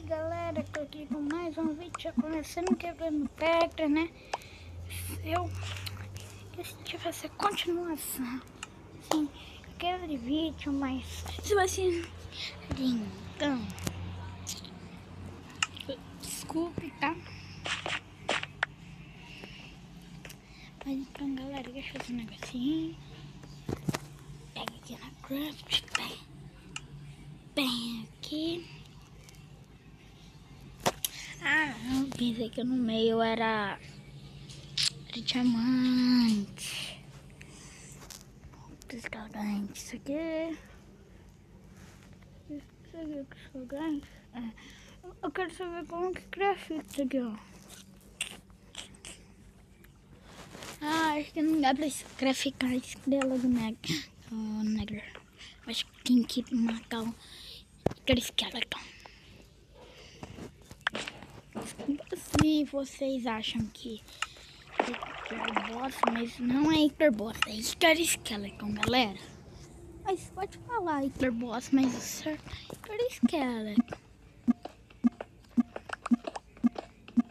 Galera, tô aqui com mais um vídeo, já começando quebrando pedra, né? Eu decidi fazer continuação, assim, aquele vídeo, mas se você... Então, desculpe, tá? Mas então, galera, deixa eu fazer um negocinho. Pega aqui na craft, bem aqui. Ah, eu pensei que no meio era diamante. Descarregante. Isso aqui é descarregante. Eu quero saber como que cresce isso aqui, ó. Ah, acho que não dá pra graficar a estrela do Negro. Acho que tem que marcar aquele esqueleto. Se vocês acham que é boss, mas não é Hitler Boss, é Hitler Skeleton, galera. Mas pode falar Hitler Boss, mas o certo é Hitler Skeleton.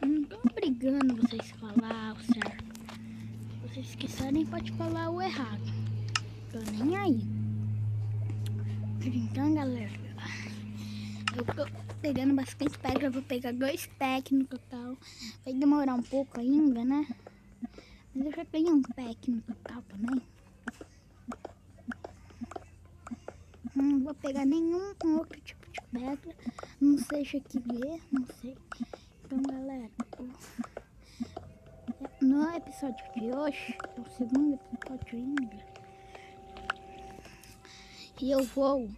Não tô obrigando vocês a falar o certo. Se vocês quiserem, pode falar o errado. Tô nem aí. Então, galera, eu tô pegando bastante pedra. Vou pegar 2 packs no total. Vai demorar um pouco ainda, né? Mas eu já tenho um pack no total também. Não vou pegar nenhum outro tipo de pedra. Não seja que ver, não sei. Então, galera, no episódio de hoje, é o segundo episódio ainda. E eu vou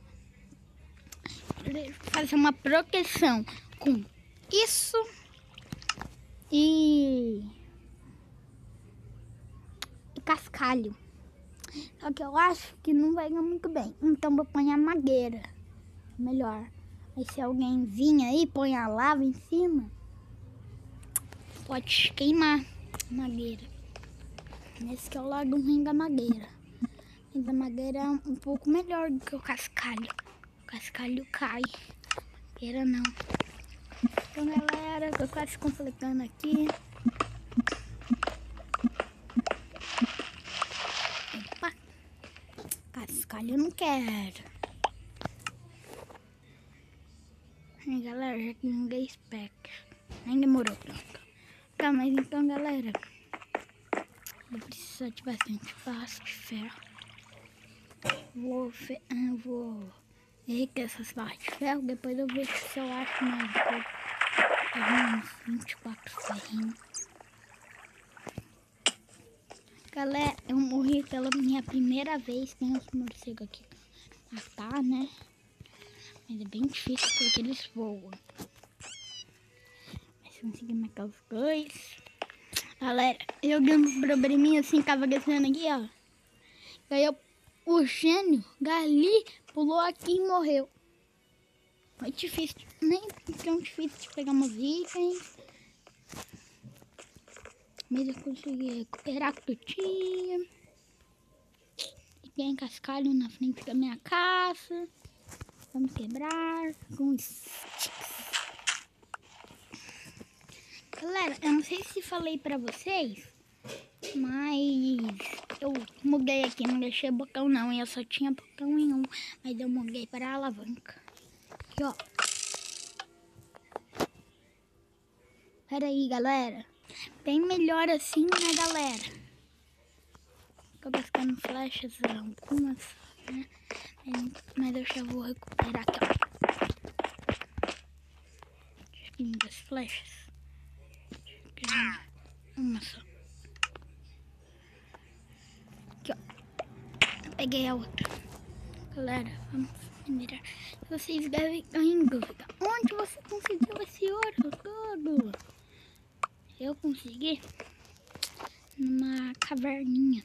fazer uma proteção com isso e cascalho. Só que eu acho que não vai ir muito bem. Então vou pôr a madeira. Melhor. Aí se alguém vir aí, põe a lava em cima, pode queimar a madeira. Esse que é o lado ruim da madeira. Mas a madeira é um pouco melhor do que o cascalho. O cascalho cai. A madeira não. Então, galera, eu tô quase completando aqui. Opa! Cascalho eu não quero. Aí, galera, já tenho 10 packs. Nem demorou tanto. Tá, mas então, galera, vou precisar de bastante barras de ferro. Vou derreter essas barras de ferro. Depois eu vejo se eu acho mais. Uns 24 ferrinhos. Galera, eu morri pela minha primeira vez. Tem uns morcegos aqui pra matar, né? Mas é bem difícil porque eles voam. Mas consegui matar os 2. Galera, eu dei um probleminha assim, tava descendo aqui, ó. Aí o gênio, Gali, pulou aqui e morreu. Foi difícil, nem tão difícil de pegar umas itens. Mas eu consegui recuperar tudo. E tem cascalho na frente da minha casa. Vamos quebrar com sticks. Galera, eu não sei se falei pra vocês, mas eu mudei aqui, não deixei botão não. Eu só tinha botão em um, mas eu mudei para a alavanca. Aqui, ó. Pera aí, galera. Bem melhor assim, né, galera? Tô gastando flechas algumas, né? Mas eu já vou recuperar aqui, ó. Das flechas. Uma só. Aqui, ó. Peguei a outra. Galera, vamos mirar. Vocês devem estar em dúvida. Onde você conseguiu esse ouro todo? Eu consegui numa caverninha.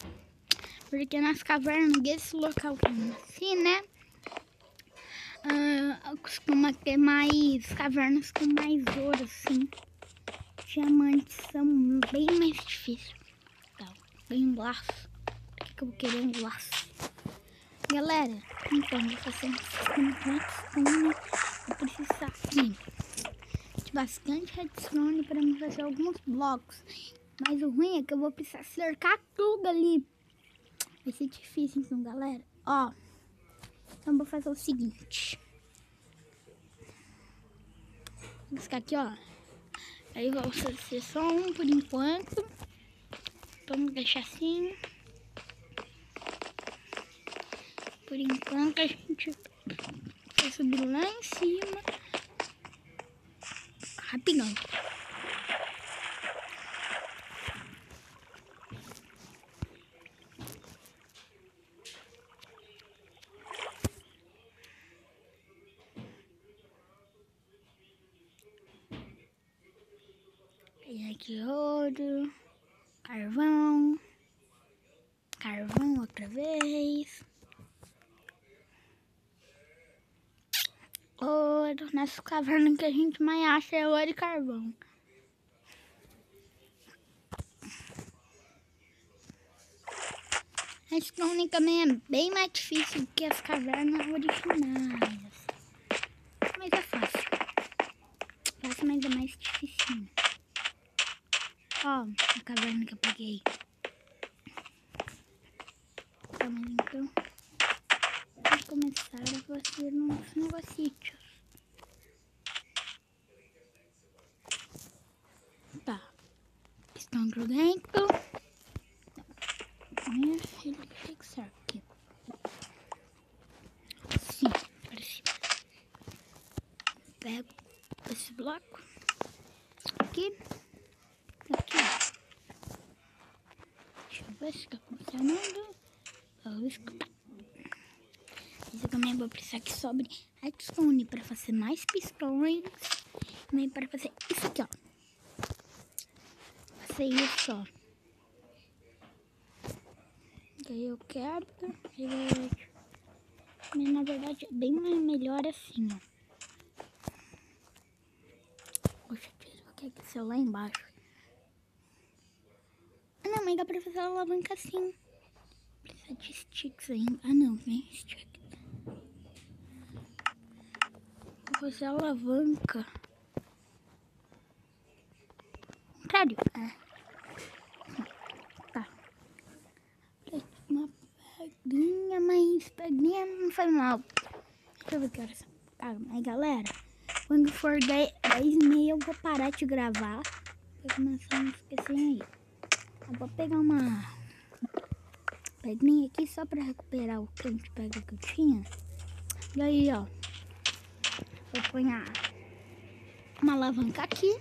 Porque nas cavernas desse local que eu nasci, né? Costuma ter mais cavernas com mais ouro, assim. Diamantes são bem mais difíceis. Então, ganho um laço. Por que eu vou querer um laço? Galera, então vou fazer um sistema de redstone. Vou precisar aqui bastante redstone para me fazer alguns blocos. Mas o ruim é que eu vou precisar cercar tudo ali. Vai ser difícil então, galera. Ó, então eu vou fazer o seguinte. Vou ficar aqui, ó. Aí vai ser só um por enquanto. Vamos deixar assim. Por enquanto a gente vai subir lá em cima. Rapidão. E aqui ouro, carvão, carvão outra vez, ouro. Nessa caverna que a gente mais acha é ouro e carvão. A Stone também é bem mais difícil que as cavernas originais. Mas é fácil. Fácil, mas é mais difícil. Ó, a caverna que eu peguei. Tá, mas então vamos começar a fazer uns negócios. Tá. Estão grudento. Minha filha tem que ser aqui. Sim, parece. Pego esse bloco. Aqui. Aqui. Deixa eu ver se está funcionando. Isso também vou precisar que sobre redstone para fazer mais pistões. Também para fazer isso aqui, ó. Fazer isso, ó. Daí eu quero. Mas na verdade é bem melhor assim, ó. Poxa, o que é lá embaixo? Ah, não, mas dá pra fazer a alavanca assim. Precisa de sticks ainda. Ah, não, vem stick. Vou fazer a alavanca. Contrário. É. Tá. Uma pedrinha, mas pedrinha não foi mal. Deixa eu ver que horas. Tá, mas galera, quando for 10h30 eu vou parar de gravar. Pra começar a não esquecer aí. Eu vou pegar uma pedrinha aqui só pra recuperar o que a gente pega que eu tinha. E aí, ó. Vou pôr uma alavanca aqui.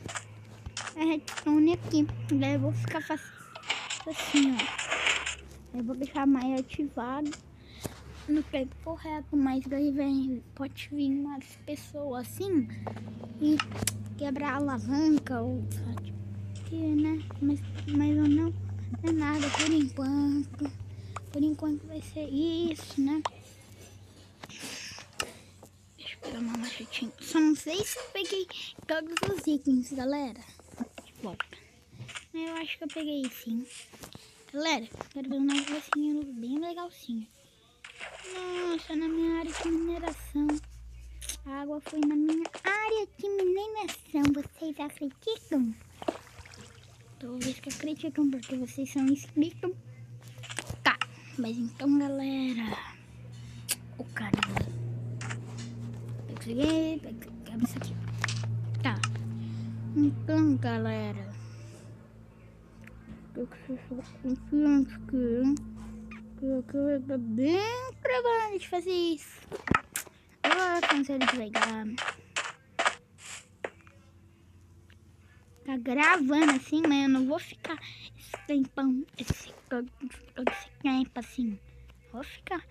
A redstone aqui. Daí eu vou ficar assim, ó. Eu vou deixar mais ativado no tempo correto. Mas daí pode vir umas pessoas assim e quebrar a alavanca ou que, né? Mas eu não é nada por enquanto. Por enquanto vai ser isso, né? Deixa eu pegar uma machetinha. Só não sei se eu peguei todos os itens, galera. Bom, eu acho que eu peguei sim. Galera, quero ver um negocinho bem legalzinho. Nossa, na minha área de mineração. A água foi na minha área de mineração. Vocês acreditam? Talvez que acreditam porque vocês são inscritos. Tá, mas então, galera. O cara. Pega isso aqui. Tá. Então, galera. Eu que vocês são confiantes que é bem trabalho de fazer isso. Eu aconselho de pegar. Tá gravando assim, mas eu não vou ficar esse tempão, todo esse tempo assim. Vou ficar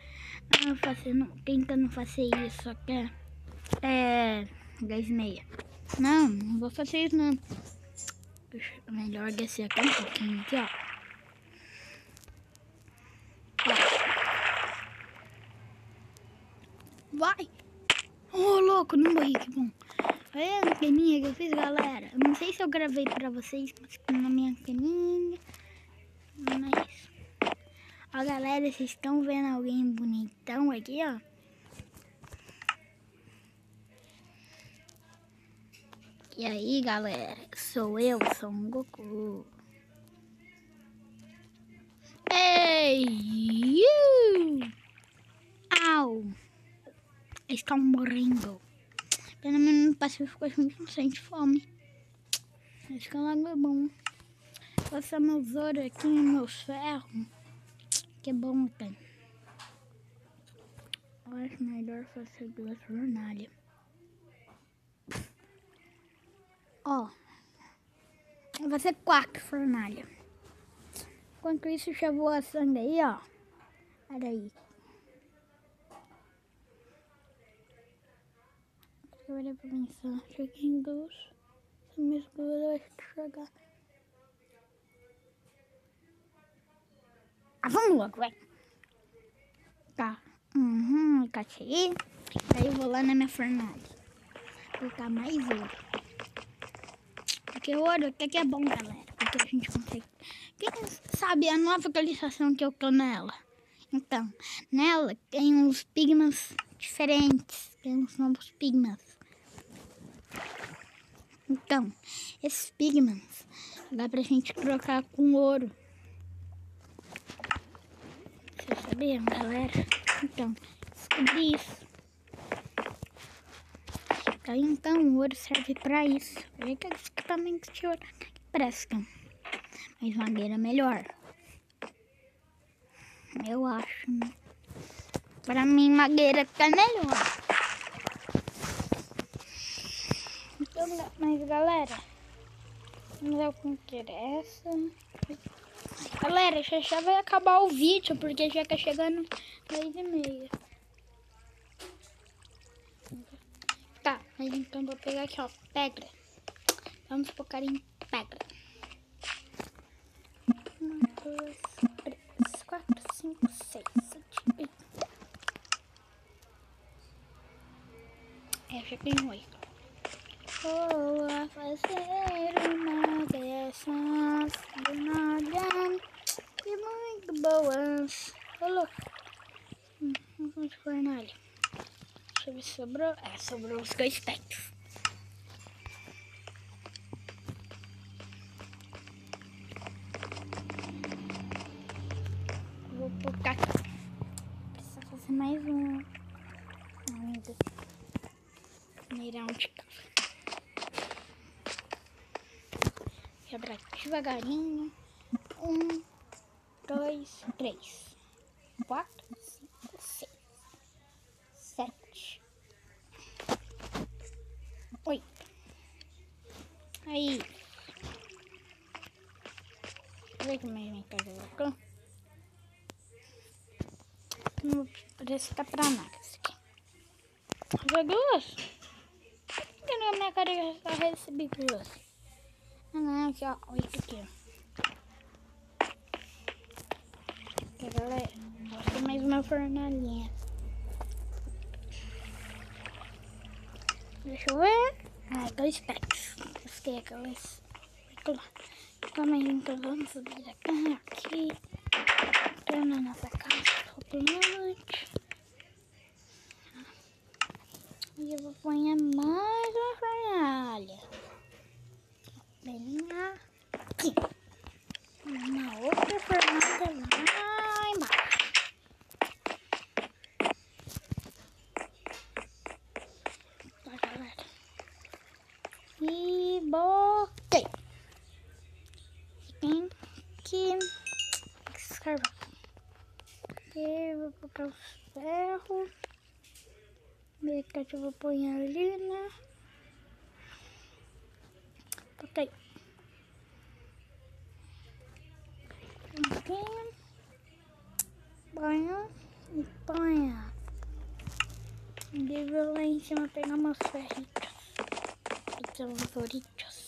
tentando fazer isso até 10h30. Não vou fazer isso não. Melhor descer aqui um pouquinho aqui, ó. Vai! Oh, louco, não morri, que bom. Olha a anteninha que eu fiz, galera. Eu não sei se eu gravei pra vocês na minha anteninha. Mas... Ó, galera, vocês estão vendo alguém bonitão aqui, ó? E aí, galera, sou eu, sou um Goku. Ei! Au! Estão morrendo. Pelo menos no Pacífico a gente não sente fome. Acho que logo é bom. Passar meus ouro aqui, meus ferros. Que é bom, cara. Eu acho melhor fazer 2 fornalhas. Ó. Vai ser 4 fornalhas. Enquanto isso, já vou assando aí, ó. Olha aí. Agora pra pensar. Cheguei em 2. Se me escuro, eu acho que chegar. Ah, vamos logo, vai. Tá. Catei. Aí eu vou lá na minha fornalha. Colocar mais ouro. Porque o ouro aqui é bom, galera. Porque a gente consegue. Quem sabe a nova atualização que eu tô nela? Então, nela tem uns pigmentos diferentes. Tem uns novos pigmentos. Então, esses pigmentos dá pra gente trocar com ouro. Vocês sabiam, galera? Então, descobri isso. Então, o ouro serve pra isso. Olha aqueles equipamentos de ouro que prestam. Mas madeira é melhor. Eu acho, né? Pra mim, madeira é melhor. Então, mas galera, não é o que interessa. Galera, já vai acabar o vídeo, porque já tá chegando 10h30. Tá, mas então vou pegar aqui, ó, pedra. Vamos focar em pedra. 1, 2, 3, 4, 5, 6, 7, 8. Já tenho 8. Vou a fazer uma dessas de nada e muito boas. Falou. Vamos de fornalha. Deixa eu ver se sobrou. Sobrou os 2 packs. Vou colocar aqui. Precisa fazer mais um. Ainda. Mirar de casa. Quebrar devagarinho. 1, 2, 3, 4, 5, 6, 7, 8. Aí. Vê como é que vai ficar. Não presta pra nada isso aqui. Foi 2? Por que na minha cara eu só recebi 2? Ah não, aqui ó, 8 aqui. Aqui, galera, vou ter mais uma fornalhinha. Deixa eu ver. 2 packs. Busquei aquelas. Calma aí, então vamos subir aqui. Entrando na nossa casa flutuante. E eu vou pôr mais uma fornalha. Bem aqui. Uma outra fornalha lá embaixo. Tá, galera. E botei. Tem que escarvar. Eu vou colocar os ferros. Eu vou pôr ali, né? Botei. Banho e banha. Devo lá em cima pegar umas ferritas. Então, os ouritos.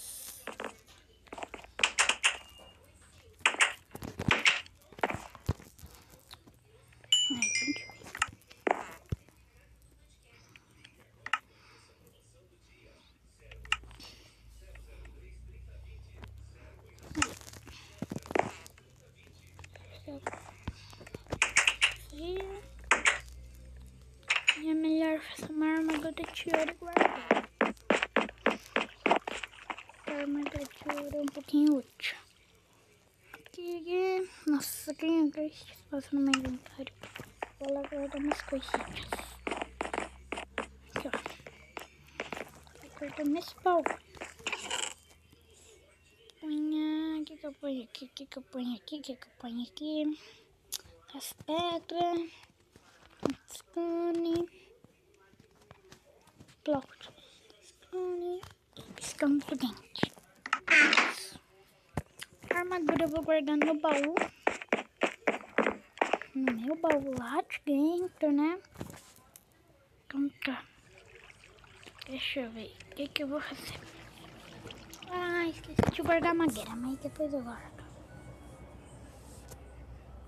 E é melhor fazer uma armadura de ouro e guardar. agora é um pouquinho útil. Aqui, nossa, tem espaço no meu inventário. Vou lá guardar umas coisinhas. Aqui, ó. Vou cortar nesse pau. O que eu ponho aqui? O que eu ponho aqui? O que eu ponho aqui? As pedras. Scone. Plot. Scone. Piscando do dente. A armadura eu vou guardar no baú. No meu baú lá de dentro, né? Então tá. Deixa eu ver. O que eu vou fazer? Ah, esqueci de guardar a madeira, mas depois eu guardo.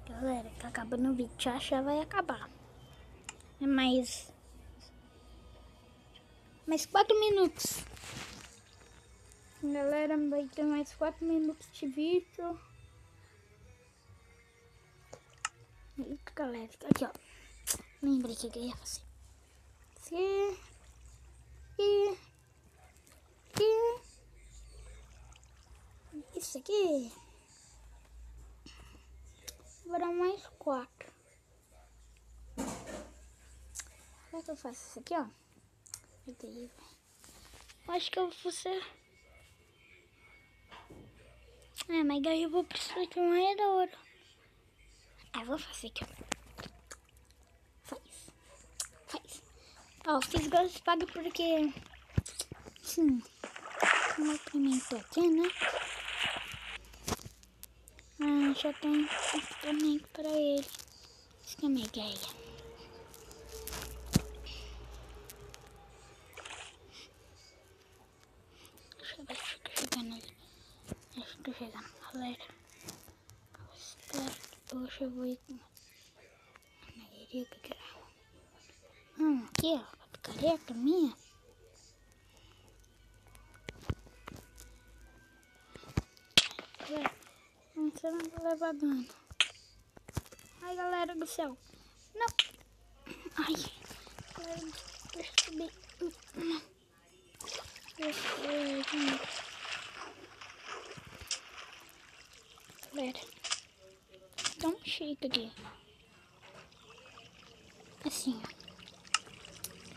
Galera, tá acabando o vídeo. Já vai acabar. É mais 4 minutos. Galera, vai ter mais 4 minutos de vídeo. Eita, galera. Aqui, ó. Lembrei que eu ia fazer. Isso aqui. Vou dar mais 4. Será que eu faço isso aqui, ó? Eu acho que eu vou fazer. Mas daí eu vou precisar de um redor. Eu vou fazer aqui, ó. Faz. Ó, fiz gosto pago porque... Sim. Um alimento aqui, né? Já tem equipamento pra ele. Isso que é minha ideia. Deixa eu ver se eu tô chegando ali. Acho que tô chegando, galera. Hoje eu vou ir com a maioria que aqui, ó. A picareta minha. Você não vai levar dano. Ai, galera do céu. Não. Ai. Galera, deixa eu subir. Galera. Tão cheio aqui. Assim, ó.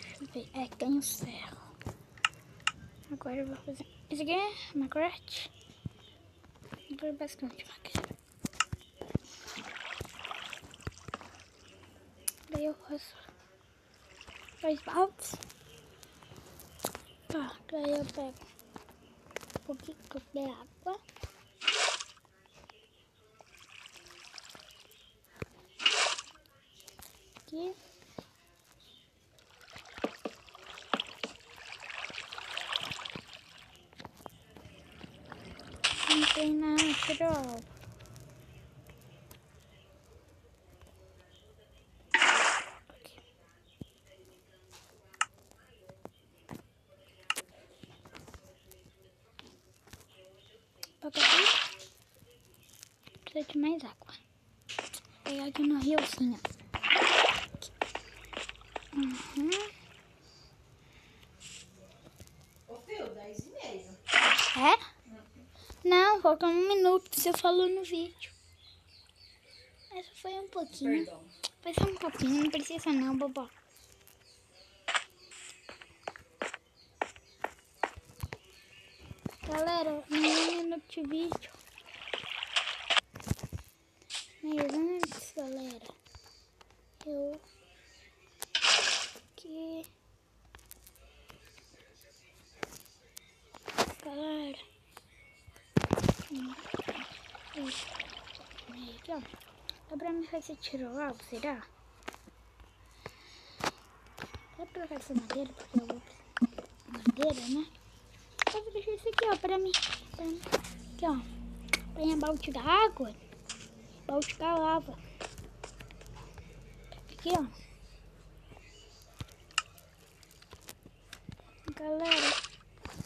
Deixa eu ver. Tem o ferro. Agora eu vou fazer. Isso aqui é Minecraft. Vou pôr bastante madeira. Daí eu faço 2 baldes. Tá, daí eu pego um pouquinho de água. Aqui. Não tem natural. Precisa de mais água. Vou pegar aqui no riozinho. Ô, Fio, 10h30. É? Não, falta 1 minuto que você falou no vídeo. Essa foi um pouquinho. Perdão. Foi só um pouquinho, não precisa não, bobó. Galera, 1 minuto de vídeo. Mas antes, galera, eu que... Galera, aqui, ó. Dá pra mim fazer tiro lá, será? Dá pra fazer madeira, porque eu vou precisar de madeira, né? Eu vou deixar isso aqui, ó, pra mim. Aqui, ó. Põe a balde da água, balde da lava. Aqui, ó. Galera,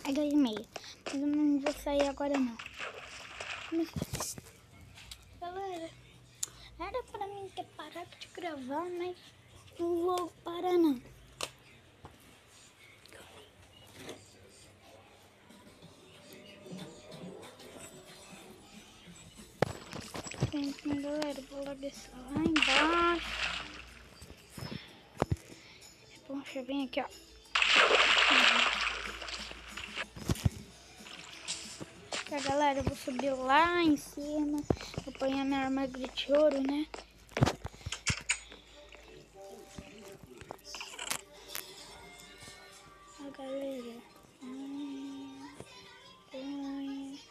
é 2h30. Mas eu não vou sair agora, não. Galera, era pra mim ter parado de gravar, mas não vou parar, não. Então, galera, vou lá descer lá embaixo. É bom, deixa eu vir aqui, ó. Tá, galera, eu vou subir lá em cima. Vou apanhar minha armadura de ouro, né? Ó, galera. Põe.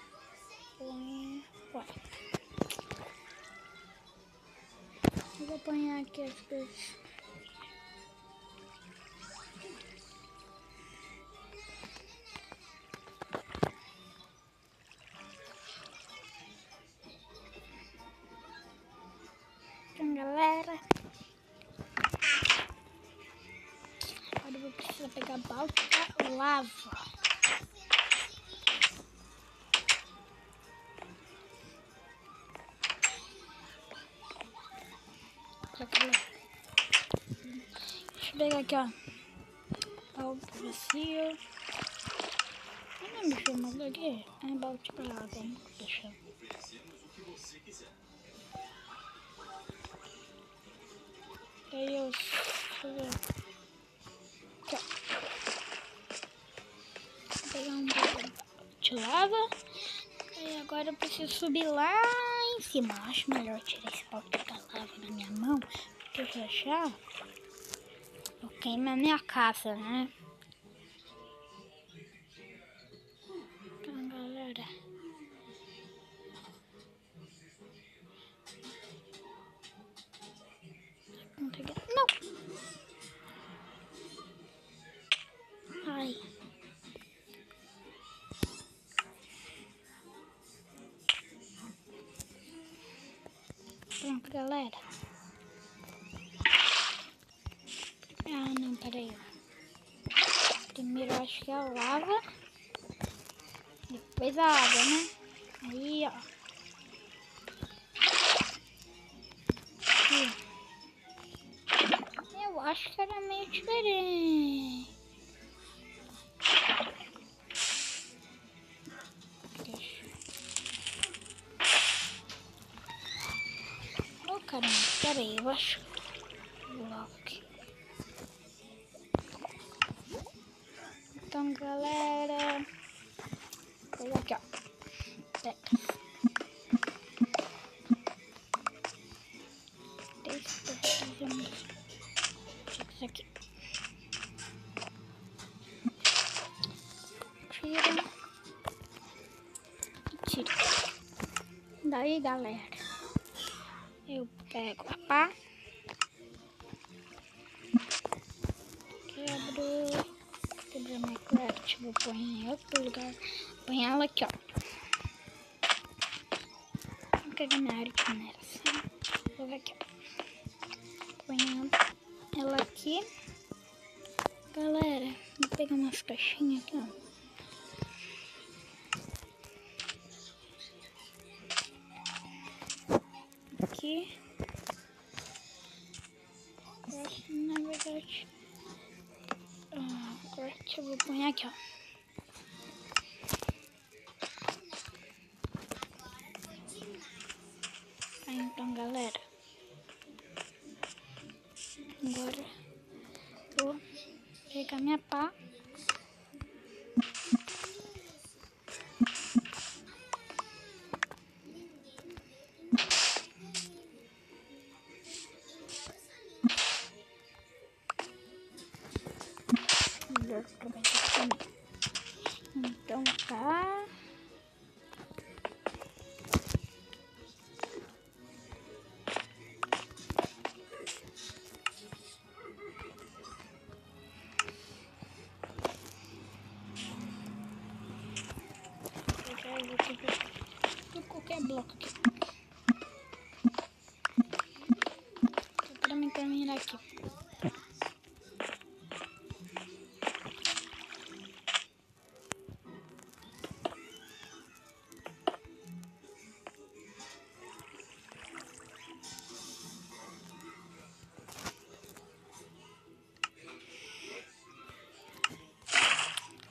Eu vou apanhar aqui as coisas. Então, galera, agora eu vou precisar pegar balde da lava. Deixa eu pegar aqui, ó. Balde vazio. Eu não me chamo daqui. É balde pra água. Vamos deixar. Aí eu... Deixa eu ver. Aqui, ó. Vou pegar um balde de lava. E agora eu preciso subir lá em cima. Acho melhor tirar esse balde da lava na minha mão. Porque eu já eu queimo a minha casa, né? Então, galera. Não! Ai. Pronto, galera. Ah, não, peraí. Primeiro eu acho que é a lava. Depois a água, né? Aí, ó. Aqui. Eu acho que era meio diferente. Oh, caramba, peraí, eu acho. Logo aqui. Então, galera. Vou aqui, ó. Isso aqui. Tira. E tira. Daí, galera, eu pego a pá. Quebro minha craft. Vou pôr em outro lugar. Põe ela aqui, ó. Vou pegar minha área de mineração. Vou ver aqui, ó. Põe ela aqui. Galera, vou pegar umas caixinhas aqui, ó. Aqui. Na verdade, agora eu vou pôr aqui, ó. Aí, então, galera, agora vou pegar minha pá. Então tá. Eu vou pegar qualquer bloco aqui. Para mim terminar aqui.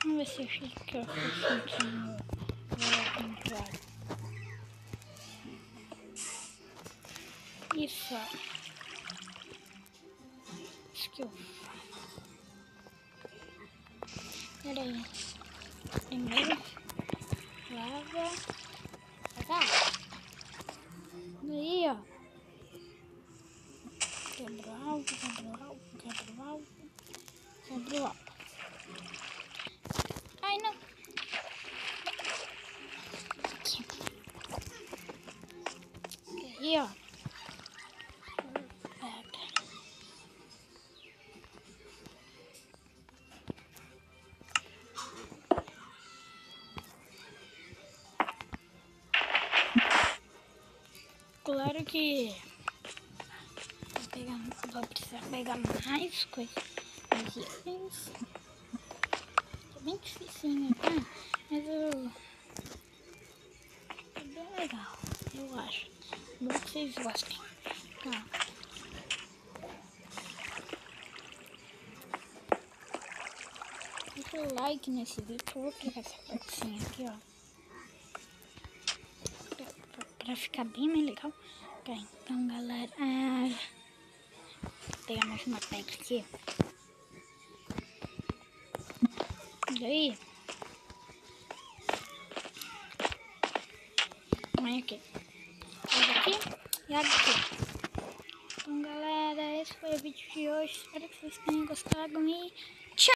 Vamos ver se eu fiz que eu fiz no contrário. Isso. Acho que eu faço. Pera aí. Primeiro, lava. Daí, ó. Quebra o alvo, quebra o alvo, quebra o alvo, quebra o alvo. Ai, não. Aqui. Aí, ó. Pega. Claro que vou precisar pegar mais coisas. Mais itens. É bem dificinho, tá? Mas é bem legal, eu acho. Bom que vocês gostem. Tá. Deixa o like nesse vídeo. Eu vou clicar essa partezinha aqui, ó. Pra ficar bem mais legal. Tá, então, galera. Vou pegar mais uma pedra aqui. E aí? Olha aqui. Olha aqui e olha aqui. Então, galera, esse foi o vídeo de hoje. Espero que vocês tenham gostado e